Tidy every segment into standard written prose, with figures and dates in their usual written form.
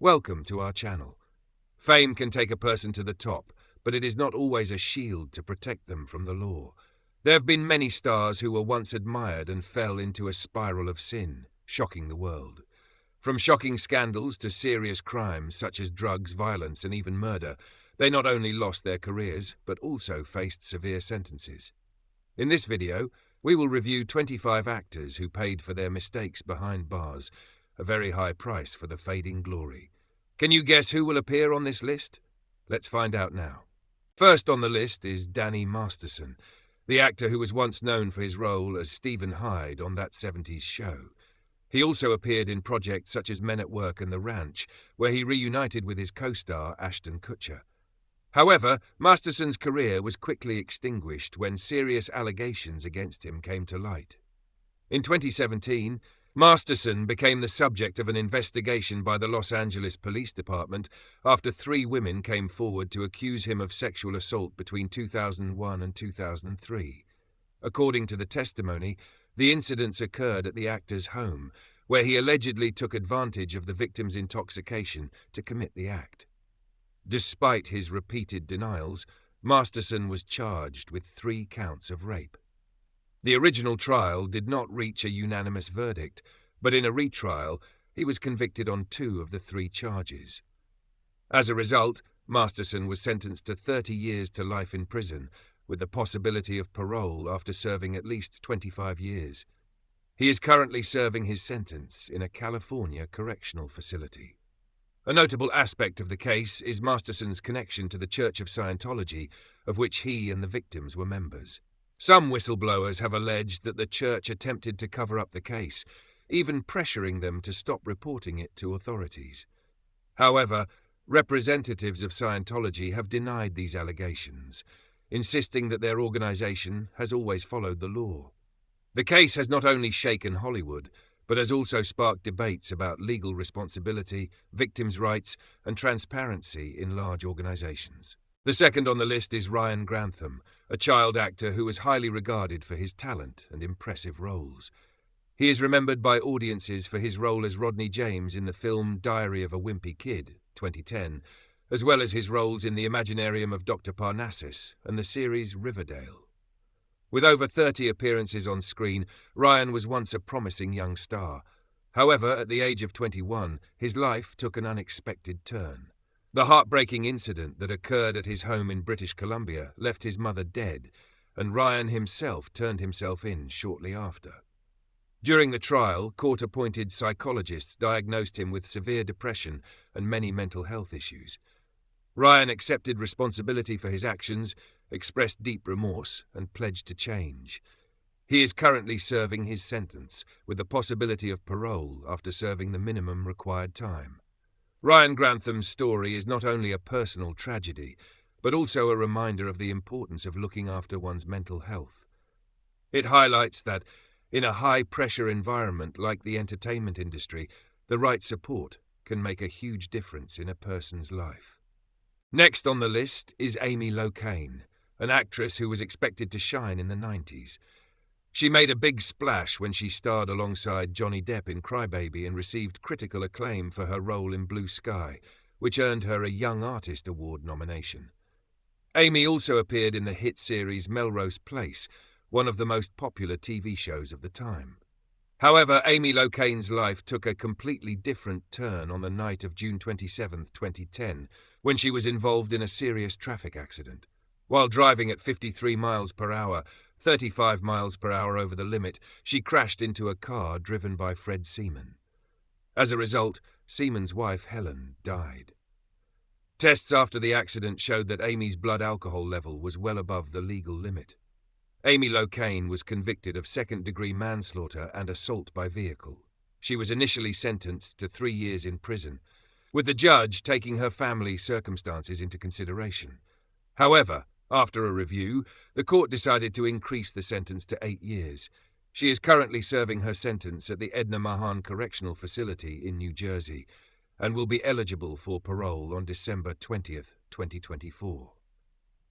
Welcome to our channel. Fame can take a person to the top, but it is not always a shield to protect them from the law. There have been many stars who were once admired and fell into a spiral of sin, shocking the world. From shocking scandals to serious crimes such as drugs, violence, and even murder, they not only lost their careers, but also faced severe sentences. In this video, we will review 25 actors who paid for their mistakes behind bars, a very high price for the fading glory. Can you guess who will appear on this list? Let's find out now. First on the list is Danny Masterson, the actor who was once known for his role as Stephen Hyde on That 70s Show. He also appeared in projects such as Men at Work and The Ranch, where he reunited with his co-star Ashton Kutcher. However, Masterson's career was quickly extinguished when serious allegations against him came to light. In 2017, Masterson became the subject of an investigation by the Los Angeles Police Department after 3 women came forward to accuse him of sexual assault between 2001 and 2003. According to the testimony, the incidents occurred at the actor's home, where he allegedly took advantage of the victim's intoxication to commit the act. Despite his repeated denials, Masterson was charged with 3 counts of rape. The original trial did not reach a unanimous verdict, but in a retrial, he was convicted on 2 of the 3 charges. As a result, Masterson was sentenced to 30 years to life in prison, with the possibility of parole after serving at least 25 years. He is currently serving his sentence in a California correctional facility. A notable aspect of the case is Masterson's connection to the Church of Scientology, of which he and the victims were members. Some whistleblowers have alleged that the church attempted to cover up the case, even pressuring them to stop reporting it to authorities. However, representatives of Scientology have denied these allegations, insisting that their organization has always followed the law. The case has not only shaken Hollywood, but has also sparked debates about legal responsibility, victims' rights, and transparency in large organizations. The second on the list is Ryan Grantham, a child actor who is highly regarded for his talent and impressive roles. He is remembered by audiences for his role as Rodney James in the film Diary of a Wimpy Kid, 2010, as well as his roles in the Imaginarium of Dr. Parnassus and the series Riverdale. With over 30 appearances on screen, Ryan was once a promising young star. However, at the age of 21, his life took an unexpected turn. The heartbreaking incident that occurred at his home in British Columbia left his mother dead, and Ryan himself turned himself in shortly after. During the trial, court-appointed psychologists diagnosed him with severe depression and many mental health issues. Ryan accepted responsibility for his actions, expressed deep remorse, and pledged to change. He is currently serving his sentence, with the possibility of parole after serving the minimum required time. Ryan Grantham's story is not only a personal tragedy, but also a reminder of the importance of looking after one's mental health. It highlights that, in a high-pressure environment like the entertainment industry, the right support can make a huge difference in a person's life. Next on the list is Amy Locane, an actress who was expected to shine in the 90s. She made a big splash when she starred alongside Johnny Depp in Crybaby and received critical acclaim for her role in Blue Sky, which earned her a Young Artist Award nomination. Amy also appeared in the hit series Melrose Place, one of the most popular TV shows of the time. However, Amy Locane's life took a completely different turn on the night of June 27, 2010, when she was involved in a serious traffic accident. While driving at 53 miles per hour, 35 miles per hour over the limit, she crashed into a car driven by Fred Seaman. As a result, Seaman's wife, Helen, died. Tests after the accident showed that Amy's blood alcohol level was well above the legal limit. Amy Locane was convicted of second-degree manslaughter and assault by vehicle. She was initially sentenced to 3 years in prison, with the judge taking her family's circumstances into consideration. However, after a review, the court decided to increase the sentence to 8 years. She is currently serving her sentence at the Edna Mahan Correctional Facility in New Jersey and will be eligible for parole on December 20th, 2024.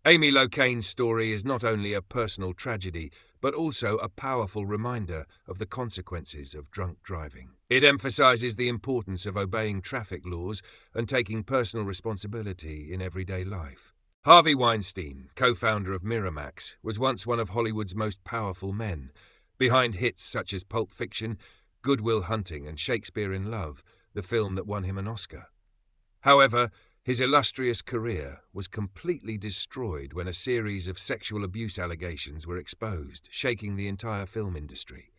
Amy Locane's story is not only a personal tragedy, but also a powerful reminder of the consequences of drunk driving. It emphasizes the importance of obeying traffic laws and taking personal responsibility in everyday life. Harvey Weinstein, co-founder of Miramax, was once one of Hollywood's most powerful men. Behind hits such as Pulp Fiction, Good Will Hunting, and Shakespeare in Love, the film that won him an Oscar. However, his illustrious career was completely destroyed when a series of sexual abuse allegations were exposed, shaking the entire film industry.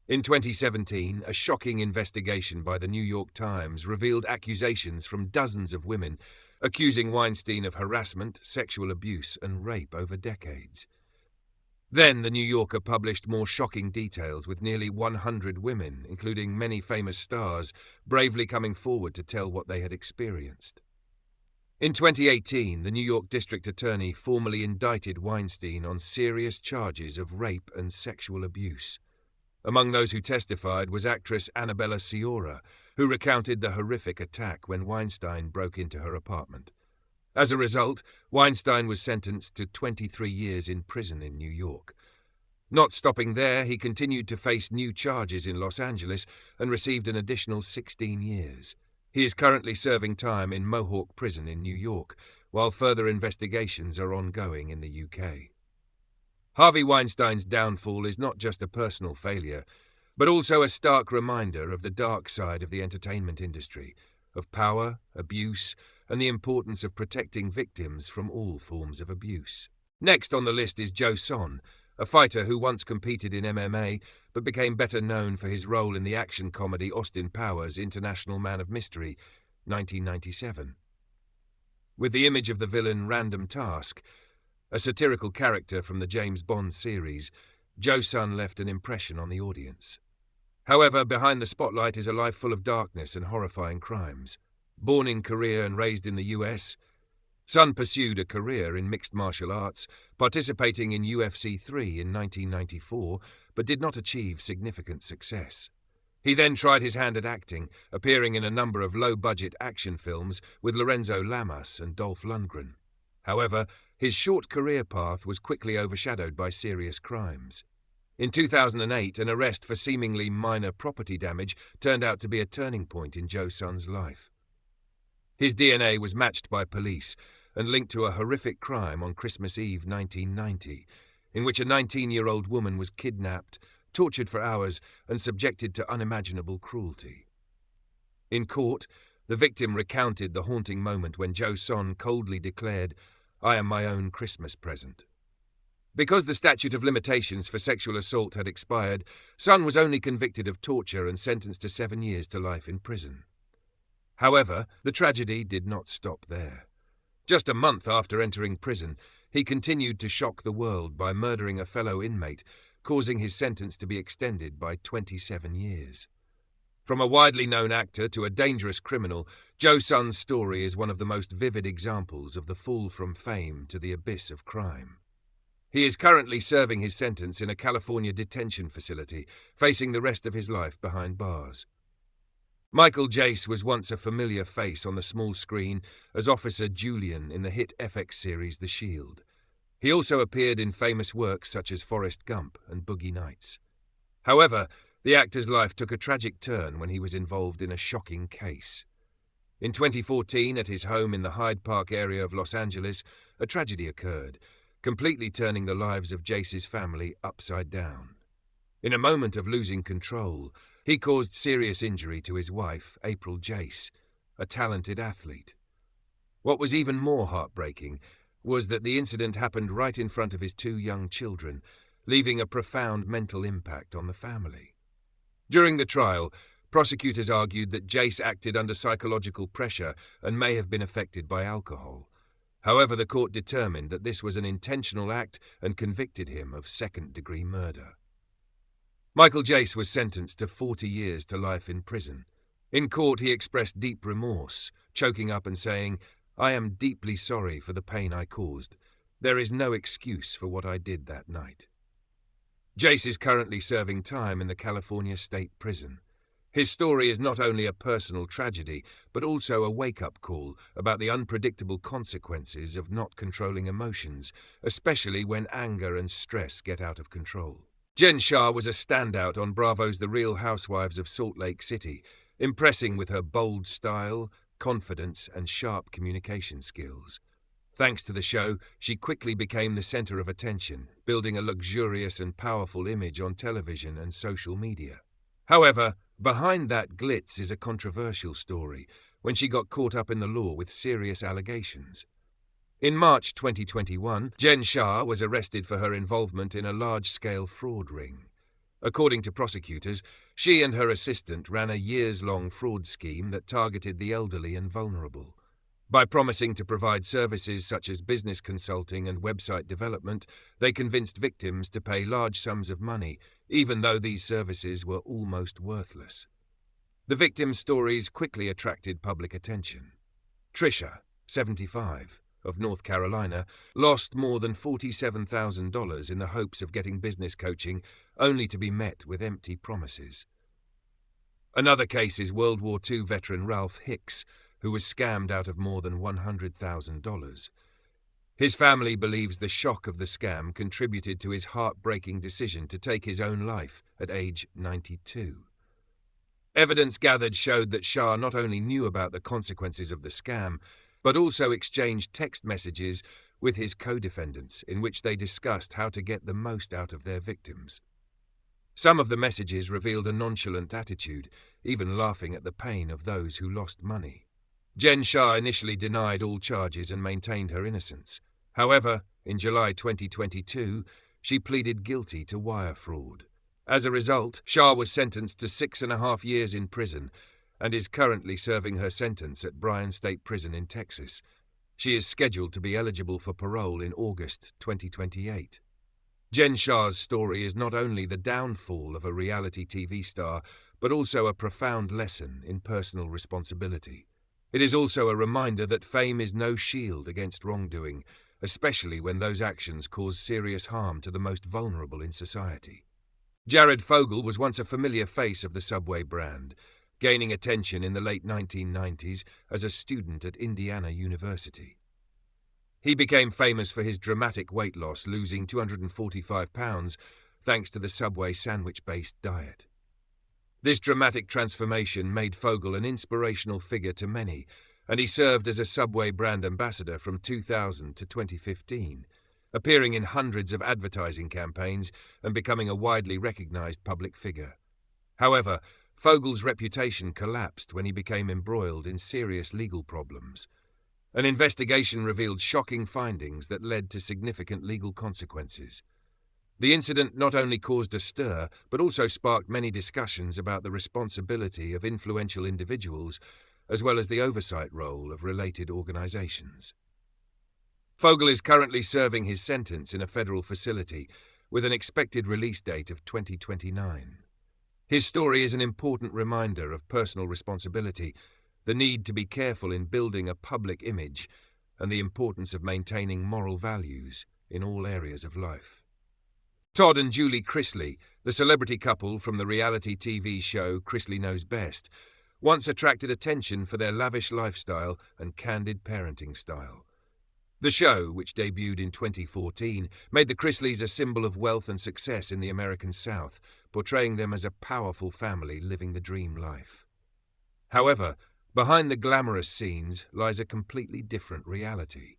In 2017, a shocking investigation by the New York Times revealed accusations from dozens of women, accusing Weinstein of harassment, sexual abuse, and rape over decades. Then the New Yorker published more shocking details, with nearly 100 women, including many famous stars, bravely coming forward to tell what they had experienced. In 2018, the New York District Attorney formally indicted Weinstein on serious charges of rape and sexual abuse. Among those who testified was actress Annabella Sciorra, who recounted the horrific attack when Weinstein broke into her apartment. As a result, Weinstein was sentenced to 23 years in prison in New York. Not stopping there, he continued to face new charges in Los Angeles and received an additional 16 years. He is currently serving time in Mohawk Prison in New York, while further investigations are ongoing in the UK. Harvey Weinstein's downfall is not just a personal failure, but also a stark reminder of the dark side of the entertainment industry, of power, abuse, and the importance of protecting victims from all forms of abuse. Next on the list is Joe Son, a fighter who once competed in MMA but became better known for his role in the action comedy Austin Powers' International Man of Mystery, 1997. With the image of the villain Random Task, a satirical character from the James Bond series, Joe Son left an impression on the audience. However, behind the spotlight is a life full of darkness and horrifying crimes. Born in Korea and raised in the US, Son pursued a career in mixed martial arts, participating in UFC 3 in 1994, but did not achieve significant success. He then tried his hand at acting, appearing in a number of low-budget action films with Lorenzo Lamas and Dolph Lundgren. However, his short career path was quickly overshadowed by serious crimes. In 2008, an arrest for seemingly minor property damage turned out to be a turning point in Joe Son's life. His DNA was matched by police and linked to a horrific crime on Christmas Eve 1990, in which a 19-year-old woman was kidnapped, tortured for hours, and subjected to unimaginable cruelty. In court, the victim recounted the haunting moment when Joe Son coldly declared, "I am my own Christmas present." Because the statute of limitations for sexual assault had expired, Son was only convicted of torture and sentenced to 7 years to life in prison. However, the tragedy did not stop there. Just a month after entering prison, he continued to shock the world by murdering a fellow inmate, causing his sentence to be extended by 27 years. From a widely known actor to a dangerous criminal, Joe Son's story is one of the most vivid examples of the fall from fame to the abyss of crime. He is currently serving his sentence in a California detention facility, facing the rest of his life behind bars. Michael Jace was once a familiar face on the small screen as Officer Julian in the hit FX series The Shield. He also appeared in famous works such as Forrest Gump and Boogie Nights. However, the actor's life took a tragic turn when he was involved in a shocking case. In 2014, at his home in the Hyde Park area of Los Angeles, a tragedy occurred, completely turning the lives of Jace's family upside down. In a moment of losing control, he caused serious injury to his wife, April Jace, a talented athlete. What was even more heartbreaking was that the incident happened right in front of his 2 young children, leaving a profound mental impact on the family. During the trial, prosecutors argued that Jace acted under psychological pressure and may have been affected by alcohol. However, the court determined that this was an intentional act and convicted him of second-degree murder. Michael Jace was sentenced to 40 years to life in prison. In court, he expressed deep remorse, choking up and saying, "I am deeply sorry for the pain I caused. There is no excuse for what I did that night." Jace is currently serving time in the California State Prison. His story is not only a personal tragedy, but also a wake-up call about the unpredictable consequences of not controlling emotions, especially when anger and stress get out of control. Jen Shah was a standout on Bravo's The Real Housewives of Salt Lake City, impressing with her bold style, confidence, and sharp communication skills. Thanks to the show, she quickly became the center of attention, building a luxurious and powerful image on television and social media. However, behind that glitz is a controversial story when she got caught up in the law with serious allegations. In March 2021, Jen Shah was arrested for her involvement in a large-scale fraud ring. According to prosecutors, she and her assistant ran a years-long fraud scheme that targeted the elderly and vulnerable. By promising to provide services such as business consulting and website development, they convinced victims to pay large sums of money, even though these services were almost worthless. The victims' stories quickly attracted public attention. Trisha, 75, of North Carolina, lost more than $47,000 in the hopes of getting business coaching, only to be met with empty promises. Another case is World War II veteran Ralph Hicks, who was scammed out of more than $100,000. His family believes the shock of the scam contributed to his heartbreaking decision to take his own life at age 92. Evidence gathered showed that Shah not only knew about the consequences of the scam, but also exchanged text messages with his co-defendants in which they discussed how to get the most out of their victims. Some of the messages revealed a nonchalant attitude, even laughing at the pain of those who lost money. Jen Shah initially denied all charges and maintained her innocence. However, in July 2022, she pleaded guilty to wire fraud. As a result, Shah was sentenced to 6.5 years in prison and is currently serving her sentence at Bryan State Prison in Texas. She is scheduled to be eligible for parole in August 2028. Jen Shah's story is not only the downfall of a reality TV star, but also a profound lesson in personal responsibility. It is also a reminder that fame is no shield against wrongdoing, especially when those actions cause serious harm to the most vulnerable in society. Jared Fogle was once a familiar face of the Subway brand, gaining attention in the late 1990s as a student at Indiana University. He became famous for his dramatic weight loss, losing 245 pounds thanks to the Subway sandwich-based diet. This dramatic transformation made Fogle an inspirational figure to many, and he served as a Subway brand ambassador from 2000 to 2015, appearing in hundreds of advertising campaigns and becoming a widely recognized public figure. However, Fogle's reputation collapsed when he became embroiled in serious legal problems. An investigation revealed shocking findings that led to significant legal consequences. The incident not only caused a stir, but also sparked many discussions about the responsibility of influential individuals, as well as the oversight role of related organizations. Fogle is currently serving his sentence in a federal facility, with an expected release date of 2029. His story is an important reminder of personal responsibility, the need to be careful in building a public image, and the importance of maintaining moral values in all areas of life. Todd and Julie Chrisley, the celebrity couple from the reality TV show Chrisley Knows Best, once attracted attention for their lavish lifestyle and candid parenting style. The show, which debuted in 2014, made the Chrisleys a symbol of wealth and success in the American South, portraying them as a powerful family living the dream life. However, behind the glamorous scenes lies a completely different reality.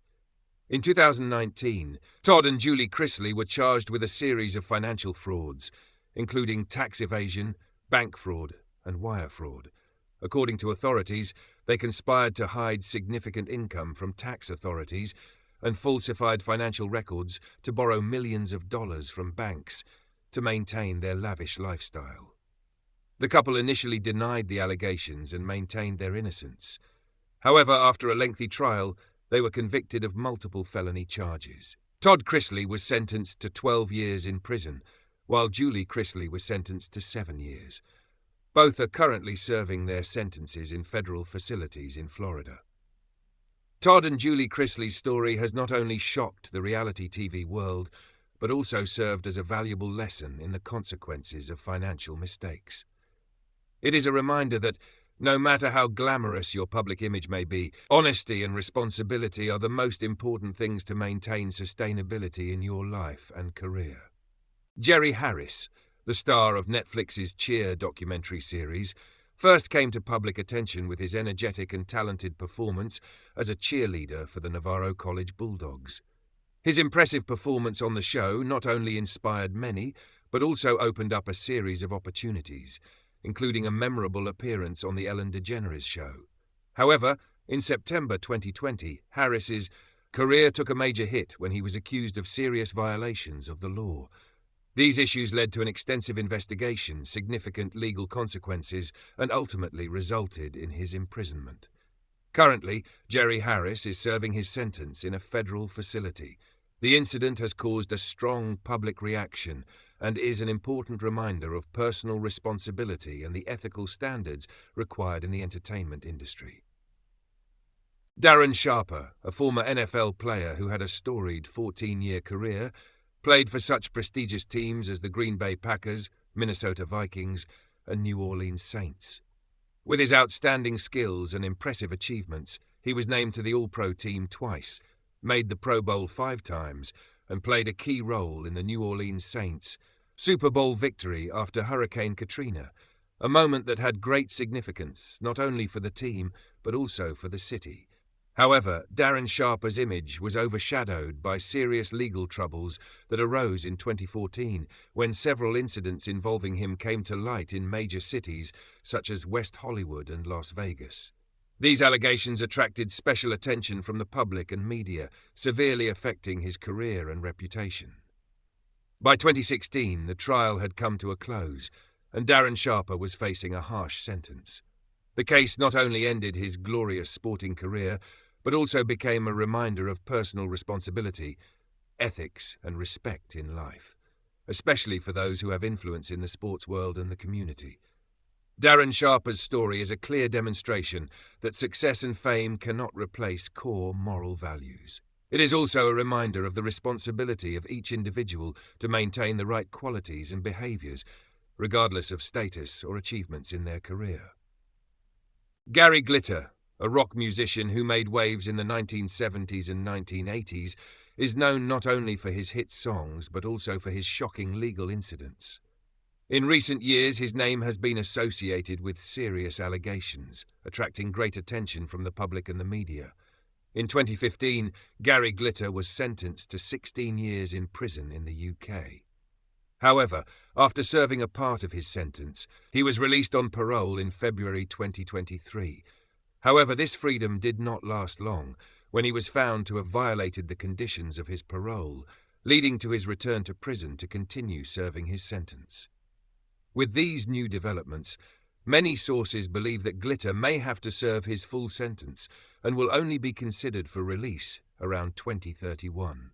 In 2019, Todd and Julie Chrisley were charged with a series of financial frauds, including tax evasion, bank fraud, and wire fraud. According to authorities, they conspired to hide significant income from tax authorities and falsified financial records to borrow millions of dollars from banks to maintain their lavish lifestyle. The couple initially denied the allegations and maintained their innocence. However, after a lengthy trial, they were convicted of multiple felony charges. Todd Chrisley was sentenced to 12 years in prison, while Julie Chrisley was sentenced to 7 years. Both are currently serving their sentences in federal facilities in Florida. Todd and Julie Chrisley's story has not only shocked the reality TV world, but also served as a valuable lesson in the consequences of financial mistakes. It is a reminder that, no matter how glamorous your public image may be, honesty and responsibility are the most important things to maintain sustainability in your life and career. Jerry Harris, the star of Netflix's Cheer documentary series, first came to public attention with his energetic and talented performance as a cheerleader for the Navarro College Bulldogs. His impressive performance on the show not only inspired many, but also opened up a series of opportunities, including a memorable appearance on The Ellen DeGeneres Show. However, in September 2020, Harris's career took a major hit when he was accused of serious violations of the law. These issues led to an extensive investigation, significant legal consequences, and ultimately resulted in his imprisonment. Currently, Jerry Harris is serving his sentence in a federal facility. The incident has caused a strong public reaction and is an important reminder of personal responsibility and the ethical standards required in the entertainment industry. Darren Sharper, a former NFL player who had a storied 14-year career, played for such prestigious teams as the Green Bay Packers, Minnesota Vikings, and New Orleans Saints. With his outstanding skills and impressive achievements, he was named to the All-Pro team twice, made the Pro Bowl 5 times, and played a key role in the New Orleans Saints' Super Bowl victory after Hurricane Katrina, a moment that had great significance not only for the team but also for the city. However, Darren Sharper's image was overshadowed by serious legal troubles that arose in 2014 when several incidents involving him came to light in major cities such as West Hollywood and Las Vegas. These allegations attracted special attention from the public and media, severely affecting his career and reputation. By 2016, the trial had come to a close, and Darren Sharper was facing a harsh sentence. The case not only ended his glorious sporting career, but also became a reminder of personal responsibility, ethics, and respect in life, especially for those who have influence in the sports world and the community. Darren Sharper's story is a clear demonstration that success and fame cannot replace core moral values. It is also a reminder of the responsibility of each individual to maintain the right qualities and behaviors, regardless of status or achievements in their career. Gary Glitter, a rock musician who made waves in the 1970s and 1980s, is known not only for his hit songs but also for his shocking legal incidents. In recent years, his name has been associated with serious allegations, attracting great attention from the public and the media. In 2015, Gary Glitter was sentenced to 16 years in prison in the UK. However, after serving a part of his sentence, he was released on parole in February 2023. However, this freedom did not last long when he was found to have violated the conditions of his parole, leading to his return to prison to continue serving his sentence. With these new developments, many sources believe that Glitter may have to serve his full sentence and will only be considered for release around 2031.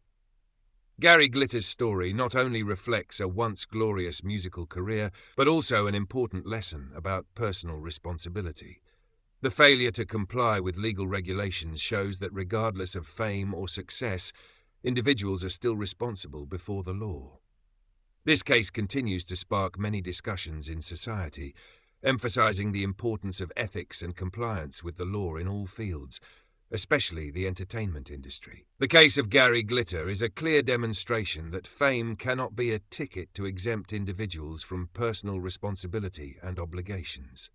Gary Glitter's story not only reflects a once glorious musical career, but also an important lesson about personal responsibility. The failure to comply with legal regulations shows that regardless of fame or success, individuals are still responsible before the law. This case continues to spark many discussions in society, emphasizing the importance of ethics and compliance with the law in all fields, especially the entertainment industry. The case of Gary Glitter is a clear demonstration that fame cannot be a ticket to exempt individuals from personal responsibility and obligations.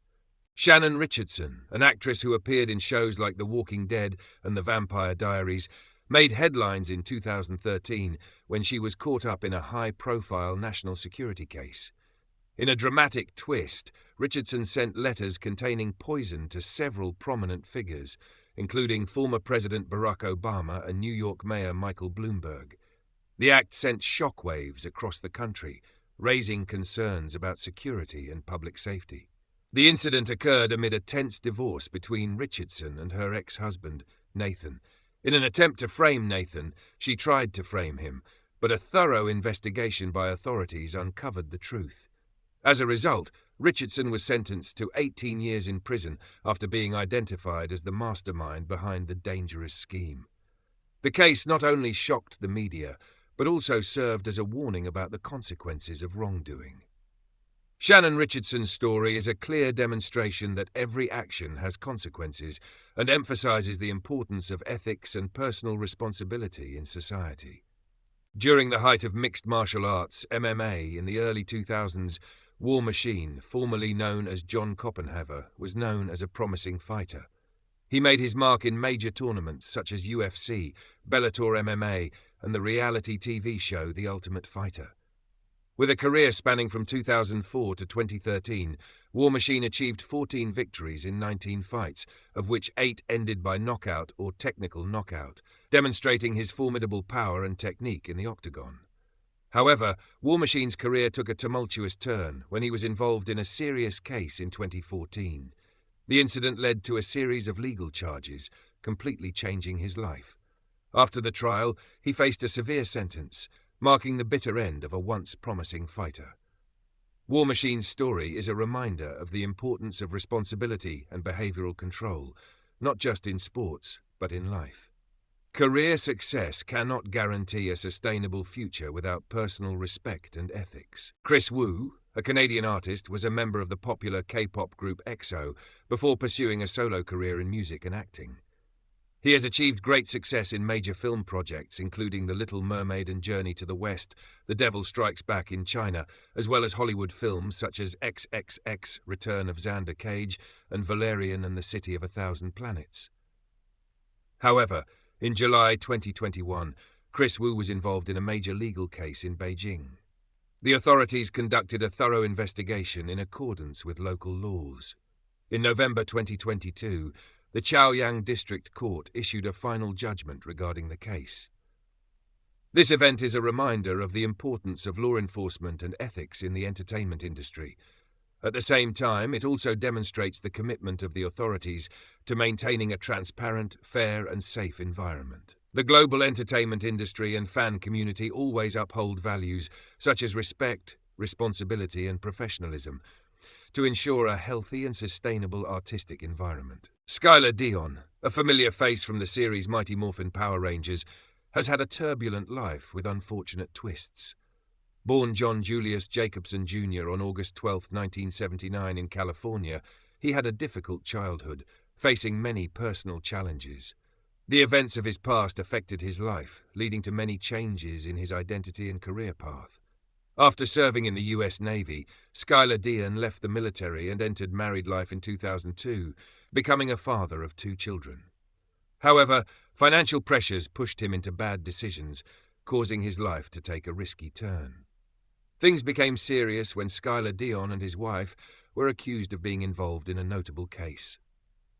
Shannon Richardson, an actress who appeared in shows like The Walking Dead and The Vampire Diaries, made headlines in 2013 when she was caught up in a high-profile national security case. In a dramatic twist, Richardson sent letters containing poison to several prominent figures, including former President Barack Obama and New York Mayor Michael Bloomberg. The act sent shockwaves across the country, raising concerns about security and public safety. The incident occurred amid a tense divorce between Richardson and her ex-husband, Nathan. In an attempt to frame Nathan, she tried to frame him, but a thorough investigation by authorities uncovered the truth. As a result, Richardson was sentenced to 18 years in prison after being identified as the mastermind behind the dangerous scheme. The case not only shocked the media, but also served as a warning about the consequences of wrongdoing. Shannon Richardson's story is a clear demonstration that every action has consequences and emphasizes the importance of ethics and personal responsibility in society. During the height of mixed martial arts, MMA, in the early 2000s, War Machine, formerly known as John Koppenhaver, was known as a promising fighter. He made his mark in major tournaments such as UFC, Bellator MMA, and the reality TV show The Ultimate Fighter. With a career spanning from 2004 to 2013, War Machine achieved 14 victories in 19 fights, of which 8 ended by knockout or technical knockout, demonstrating his formidable power and technique in the octagon. However, War Machine's career took a tumultuous turn when he was involved in a serious case in 2014. The incident led to a series of legal charges, completely changing his life. After the trial, he faced a severe sentence, marking the bitter end of a once promising fighter. War Machine's story is a reminder of the importance of responsibility and behavioral control, not just in sports, but in life. Career success cannot guarantee a sustainable future without personal respect and ethics. Chris Wu, a Canadian artist, was a member of the popular K-pop group EXO before pursuing a solo career in music and acting. He has achieved great success in major film projects, including The Little Mermaid and Journey to the West, The Devil Strikes Back in China, as well as Hollywood films such as XXX, Return of Xander Cage, and Valerian and the City of a Thousand Planets. However, in July 2021, Chris Wu was involved in a major legal case in Beijing. The authorities conducted a thorough investigation in accordance with local laws. In November 2022, the Chaoyang District Court issued a final judgment regarding the case. This event is a reminder of the importance of law enforcement and ethics in the entertainment industry. At the same time, it also demonstrates the commitment of the authorities to maintaining a transparent, fair, and safe environment. The global entertainment industry and fan community always uphold values such as respect, responsibility, and professionalism to ensure a healthy and sustainable artistic environment. Skylar Deleon, a familiar face from the series Mighty Morphin Power Rangers, has had a turbulent life with unfortunate twists. Born John Julius Jacobson Jr. on August 12, 1979 in California, he had a difficult childhood, facing many personal challenges. The events of his past affected his life, leading to many changes in his identity and career path. After serving in the U.S. Navy, Skylar Deleon left the military and entered married life in 2002, becoming a father of 2 children. However, financial pressures pushed him into bad decisions, causing his life to take a risky turn. Things became serious when Skylar Deleon and his wife were accused of being involved in a notable case.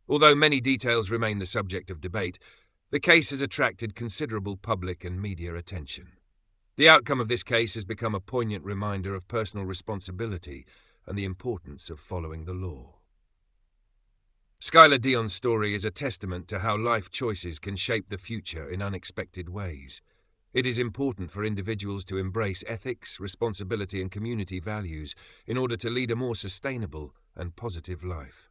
Although many details remain the subject of debate, the case has attracted considerable public and media attention. The outcome of this case has become a poignant reminder of personal responsibility and the importance of following the law. Skylar Deleon's story is a testament to how life choices can shape the future in unexpected ways. It is important for individuals to embrace ethics, responsibility, and community values in order to lead a more sustainable and positive life.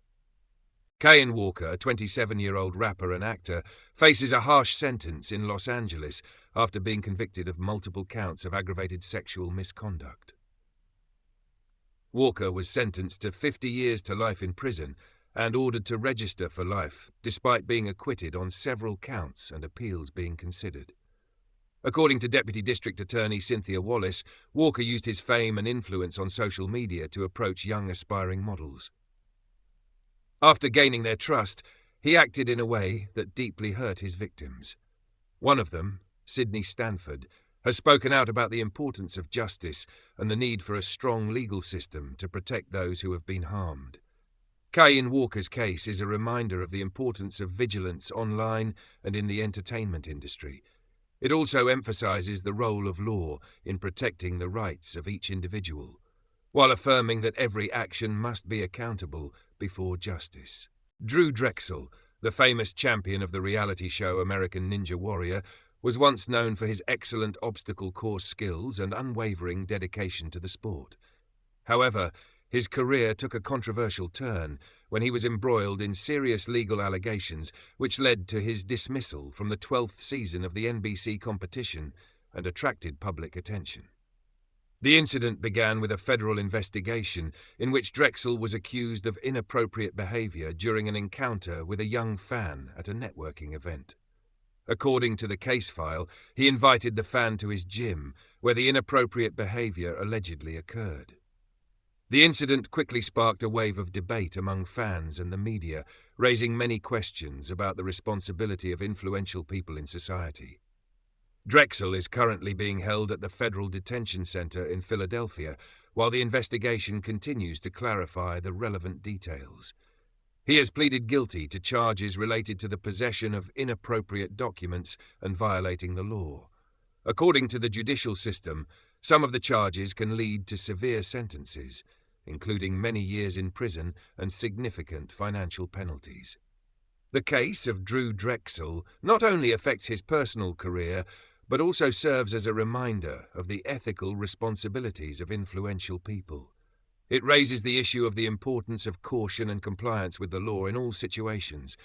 Kayen Walker, a 27-year-old rapper and actor, faces a harsh sentence in Los Angeles after being convicted of multiple counts of aggravated sexual misconduct. Walker was sentenced to 50 years to life in prison and ordered to register for life, despite being acquitted on several counts and appeals being considered. According to Deputy District Attorney Cynthia Wallace, Walker used his fame and influence on social media to approach young aspiring models. After gaining their trust, he acted in a way that deeply hurt his victims. One of them, Sydney Stanford, has spoken out about the importance of justice and the need for a strong legal system to protect those who have been harmed. Kayen Walker's case is a reminder of the importance of vigilance online and in the entertainment industry. It also emphasizes the role of law in protecting the rights of each individual, while affirming that every action must be accountable before justice. Drechsel, the famous champion of the reality show American Ninja Warrior, was once known for his excellent obstacle course skills and unwavering dedication to the sport. However, his career took a controversial turn when he was embroiled in serious legal allegations which led to his dismissal from the 12th season of the NBC competition and attracted public attention. The incident began with a federal investigation in which Drechsel was accused of inappropriate behavior during an encounter with a young fan at a networking event. According to the case file, he invited the fan to his gym, where the inappropriate behavior allegedly occurred. The incident quickly sparked a wave of debate among fans and the media, raising many questions about the responsibility of influential people in society. Drechsel is currently being held at the Federal Detention Center in Philadelphia, while the investigation continues to clarify the relevant details. He has pleaded guilty to charges related to the possession of inappropriate documents and violating the law. According to the judicial system, some of the charges can lead to severe sentences, including many years in prison and significant financial penalties. The case of Drew Drechsel not only affects his personal career, but also serves as a reminder of the ethical responsibilities of influential people. It raises the issue of the importance of caution and compliance with the law in all situations,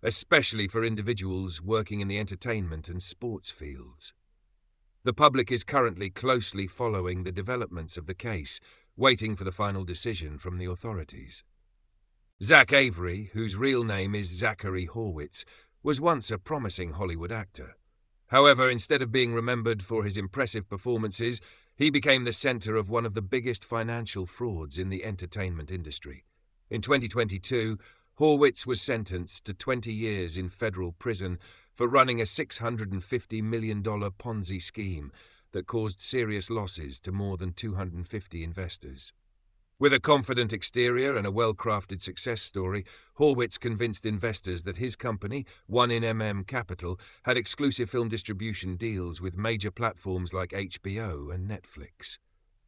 especially for individuals working in the entertainment and sports fields. The public is currently closely following the developments of the case, waiting for the final decision from the authorities. Zach Avery, whose real name is Zachary Horwitz, was once a promising Hollywood actor. However, instead of being remembered for his impressive performances, he became the center of one of the biggest financial frauds in the entertainment industry. In 2022, Horwitz was sentenced to 20 years in federal prison for running a $650 million Ponzi scheme that caused serious losses to more than 250 investors. With a confident exterior and a well-crafted success story, Horwitz convinced investors that his company, 1NMM Capital, had exclusive film distribution deals with major platforms like HBO and Netflix.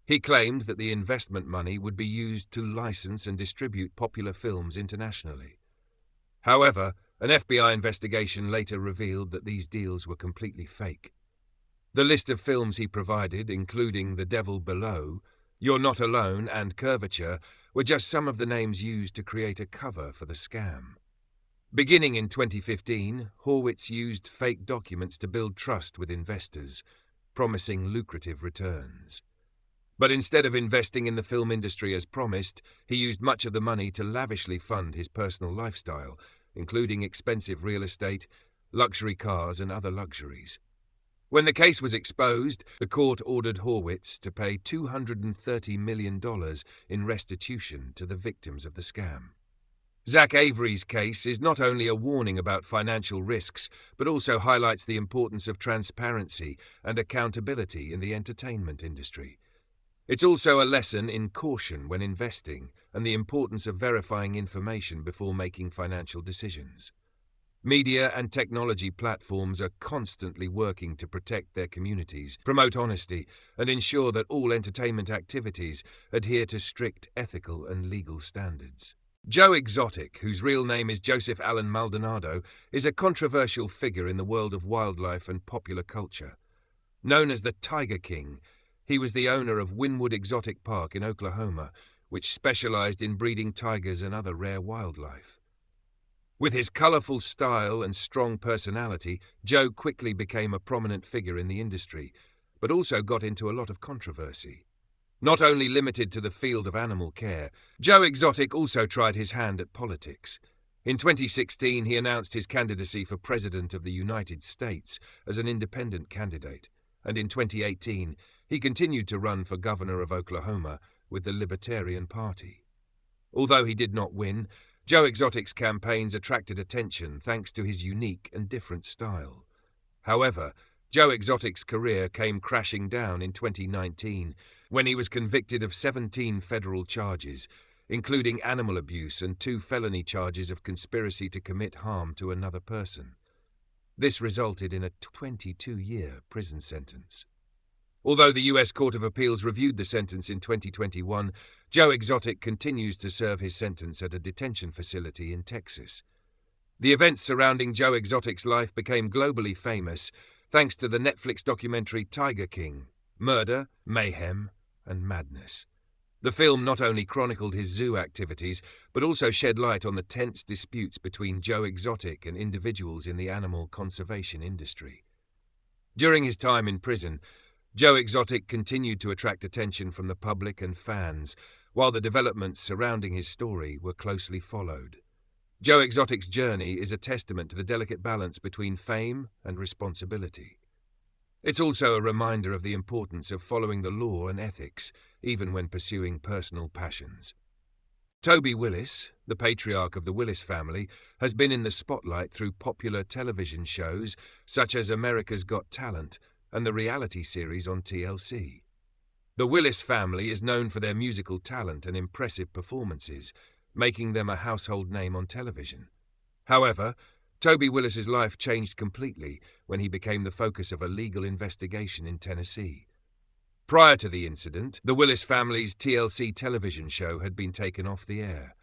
He claimed that the investment money would be used to license and distribute popular films internationally. However, an FBI investigation later revealed that these deals were completely fake. The list of films he provided, including The Devil Below, You're Not Alone, and Curvature, were just some of the names used to create a cover for the scam. Beginning in 2015, Horwitz used fake documents to build trust with investors, promising lucrative returns. But instead of investing in the film industry as promised, he used much of the money to lavishly fund his personal lifestyle, including expensive real estate, luxury cars, and other luxuries. When the case was exposed, the court ordered Horwitz to pay $230 million in restitution to the victims of the scam. Zach Avery's case is not only a warning about financial risks, but also highlights the importance of transparency and accountability in the entertainment industry. It's also a lesson in caution when investing and the importance of verifying information before making financial decisions. Media and technology platforms are constantly working to protect their communities, promote honesty, and ensure that all entertainment activities adhere to strict ethical and legal standards. Joe Exotic, whose real name is Joseph Allen Maldonado, is a controversial figure in the world of wildlife and popular culture. Known as the Tiger King, he was the owner of Wynwood Exotic Park in Oklahoma, which specialized in breeding tigers and other rare wildlife. With his colorful style and strong personality, Joe quickly became a prominent figure in the industry, but also got into a lot of controversy. Not only limited to the field of animal care, Joe Exotic also tried his hand at politics. In 2016, he announced his candidacy for President of the United States as an independent candidate, and in 2018, he continued to run for governor of Oklahoma with the Libertarian Party. Although he did not win, Joe Exotic's campaigns attracted attention thanks to his unique and different style. However, Joe Exotic's career came crashing down in 2019 when he was convicted of 17 federal charges, including animal abuse and 2 felony charges of conspiracy to commit harm to another person. This resulted in a 22-year prison sentence. Although the U.S. Court of Appeals reviewed the sentence in 2021, Joe Exotic continues to serve his sentence at a detention facility in Texas. The events surrounding Joe Exotic's life became globally famous thanks to the Netflix documentary Tiger King: Murder, Mayhem, and Madness. The film not only chronicled his zoo activities, but also shed light on the tense disputes between Joe Exotic and individuals in the animal conservation industry. During his time in prison, Joe Exotic continued to attract attention from the public and fans, while the developments surrounding his story were closely followed. Joe Exotic's journey is a testament to the delicate balance between fame and responsibility. It's also a reminder of the importance of following the law and ethics, even when pursuing personal passions. Toby Willis, the patriarch of the Willis family, has been in the spotlight through popular television shows such as America's Got Talent and the reality series on TLC. The Willis family is known for their musical talent and impressive performances, making them a household name on television. However, Toby Willis's life changed completely when he became the focus of a legal investigation in Tennessee. Prior to the incident, the Willis family's TLC television show had been taken off the air.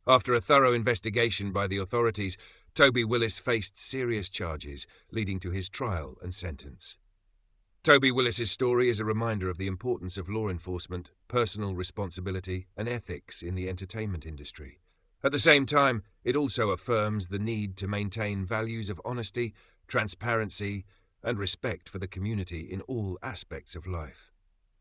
After a thorough investigation by the authorities, Toby Willis faced serious charges, leading to his trial and sentence. Toby Willis's story is a reminder of the importance of law enforcement, personal responsibility, and ethics in the entertainment industry. At the same time, it also affirms the need to maintain values of honesty, transparency, and respect for the community in all aspects of life.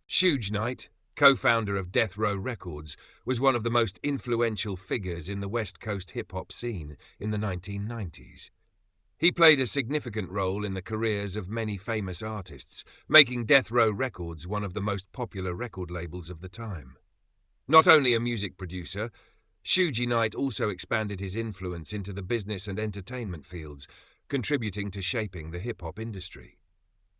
Suge Knight, co-founder of Death Row Records, was one of the most influential figures in the West Coast hip-hop scene in the 1990s. He played a significant role in the careers of many famous artists, making Death Row Records one of the most popular record labels of the time. Not only a music producer, Suge Knight also expanded his influence into the business and entertainment fields, contributing to shaping the hip-hop industry.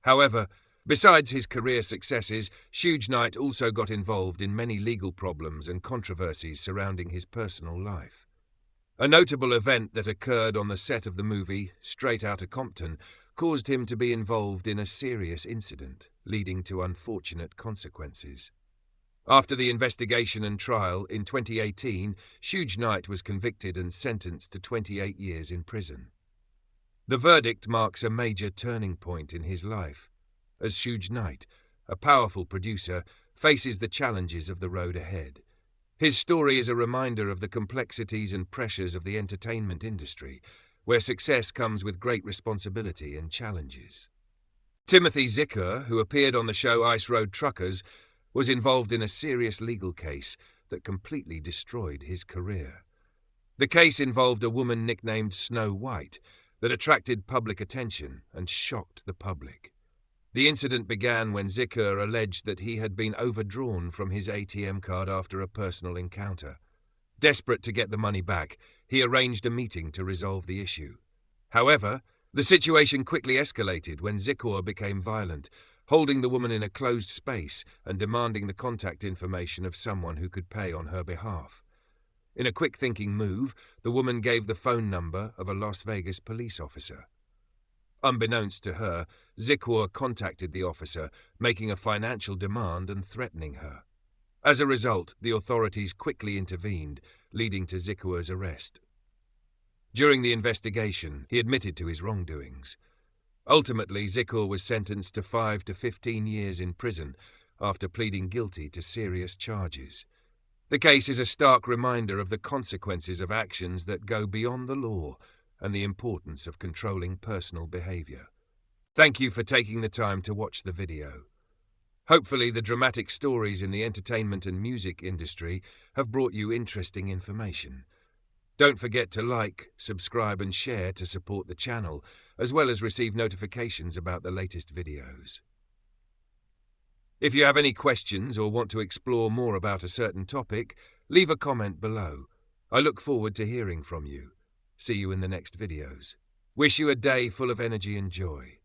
However, besides his career successes, Suge Knight also got involved in many legal problems and controversies surrounding his personal life. A notable event that occurred on the set of the movie Straight Outta Compton caused him to be involved in a serious incident, leading to unfortunate consequences. After the investigation and trial in 2018, Suge Knight was convicted and sentenced to 28 years in prison. The verdict marks a major turning point in his life, as Suge Knight, a powerful producer, faces the challenges of the road ahead. His story is a reminder of the complexities and pressures of the entertainment industry, where success comes with great responsibility and challenges. Timothy Zickuhr, who appeared on the show Ice Road Truckers, was involved in a serious legal case that completely destroyed his career. The case involved a woman nicknamed Snow White that attracted public attention and shocked the public. The incident began when Zickuhr alleged that he had been overdrawn from his ATM card after a personal encounter. Desperate to get the money back, he arranged a meeting to resolve the issue. However, the situation quickly escalated when Zickuhr became violent, holding the woman in a closed space and demanding the contact information of someone who could pay on her behalf. In a quick-thinking move, the woman gave the phone number of a Las Vegas police officer. Unbeknownst to her, Zickuhr contacted the officer, making a financial demand and threatening her. As a result, the authorities quickly intervened, leading to Zickuhr's arrest. During the investigation, he admitted to his wrongdoings. Ultimately, Zickuhr was sentenced to 5 to 15 years in prison after pleading guilty to serious charges. The case is a stark reminder of the consequences of actions that go beyond the law and the importance of controlling personal behavior. Thank you for taking the time to watch the video. Hopefully, the dramatic stories in the entertainment and music industry have brought you interesting information. Don't forget to like, subscribe and share to support the channel, as well as receive notifications about the latest videos. If you have any questions or want to explore more about a certain topic, leave a comment below. I look forward to hearing from you. See you in the next videos. Wish you a day full of energy and joy.